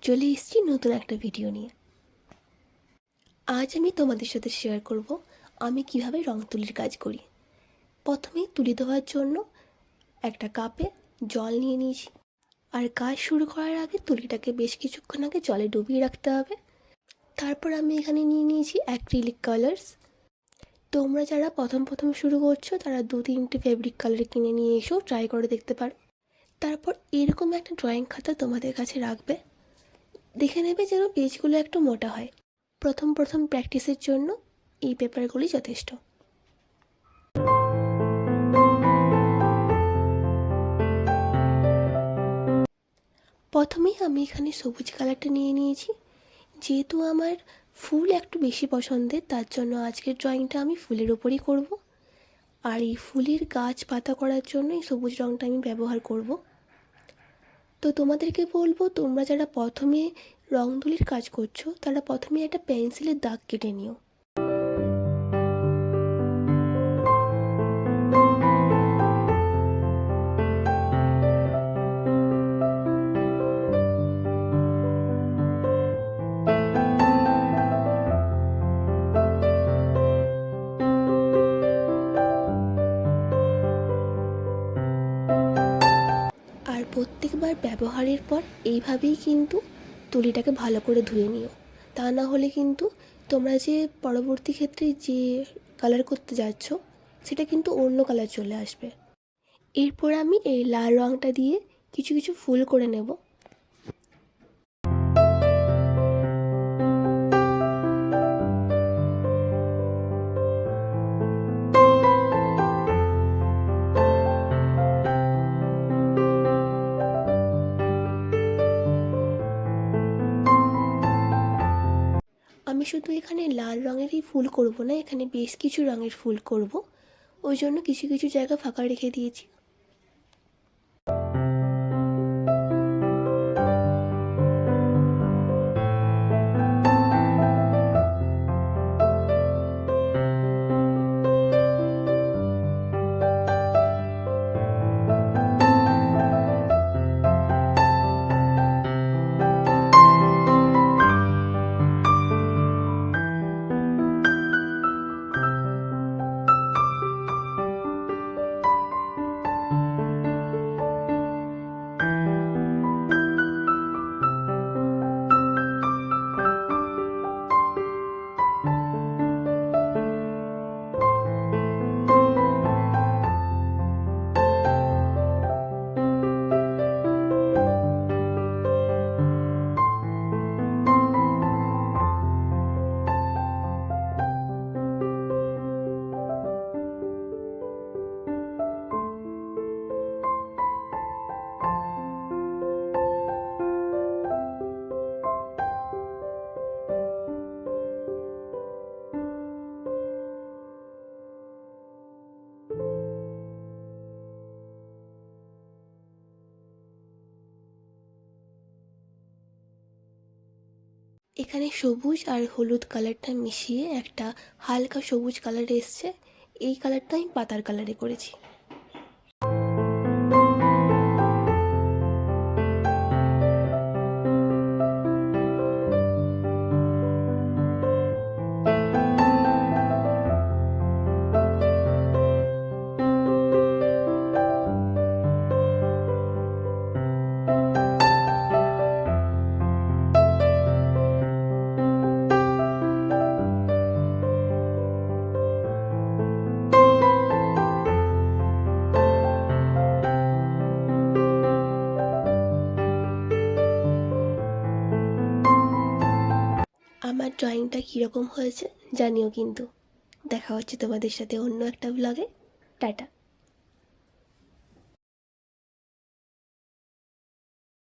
চলে এসেছি নতুন একটা ভিডিও নিয়ে। আজ আমি তোমাদের সাথে শেয়ার করব আমি কিভাবে রং তুলির কাজ করি। প্রথমেই তুলি দেওয়ার জন্য একটা কাপে জল নিয়ে নিয়েছি, আর কাজ শুরু করার আগে তুলিটাকে বেশ কিছুক্ষণ আগে জলে ডুবিয়ে রাখতে হবে। তারপর আমি এখানে নিয়ে নিয়েছি অ্যাক্রিলিক কালার্স। তোমরা যারা প্রথম শুরু করছো তারা 2-3টে ফেব্রিক কালার কিনে নিয়ে এসেও ট্রাই করে দেখতে পারো। তারপর এরকম একটা ড্রয়িং খাতা তোমাদের কাছে রাখবে, দেখে নেবে যেন পেজগুলো একটু মোটা হয়। প্রথম প্র্যাকটিসের জন্য এই পেপারগুলি যথেষ্ট। প্রথমেই আমি এখানে সবুজ কালারটা নিয়ে নিয়েছি। যেহেতু আমার ফুল একটু বেশি পছন্দের, তার জন্য আজকের ড্রয়িংটা আমি ফুলের ওপরই করব। আর এই ফুলের গাছ পাতা করার জন্য এই সবুজ রঙটা আমি ব্যবহার করব। তো তোমাদেরকে বলবো, তোমরা যারা প্রথমে রং তুলির কাজ করছো তারা প্রথমে একটা পেন্সিলের দাগ কেটে নিও। আর প্রত্যেকবার ব্যবহারের পর এইভাবেই কিন্তু তুলিটাকে ভালো করে ধুয়ে নিও। তা না হলে কিন্তু তোমরা যে পরবর্তী ক্ষেত্রে যে কালার করতে যাচ্ছ সেটা কিন্তু অন্য কালার চলে আসবে। এরপর আমি এই লাল রঙটা দিয়ে কিছু কিছু ফুল করে নেব। আমি শুধু এখানে লাল রঙেরই ফুল করব না, এখানে বেশ কিছু রঙের ফুল করব, ওই জন্য কিছু কিছু জায়গা ফাঁকা রেখে দিয়েছি। এখানে সবুজ আর হলুদ কালারটা মিশিয়ে একটা হালকা সবুজ কালার এসছে। এই কালারটা আমি পাতার কালারে করেছি। আমার ড্রয়িংটা কীরকম হয়েছে জানিও কিন্তু। দেখা হচ্ছে তোমাদের সাথে অন্য একটা ব্লগে। টাটা।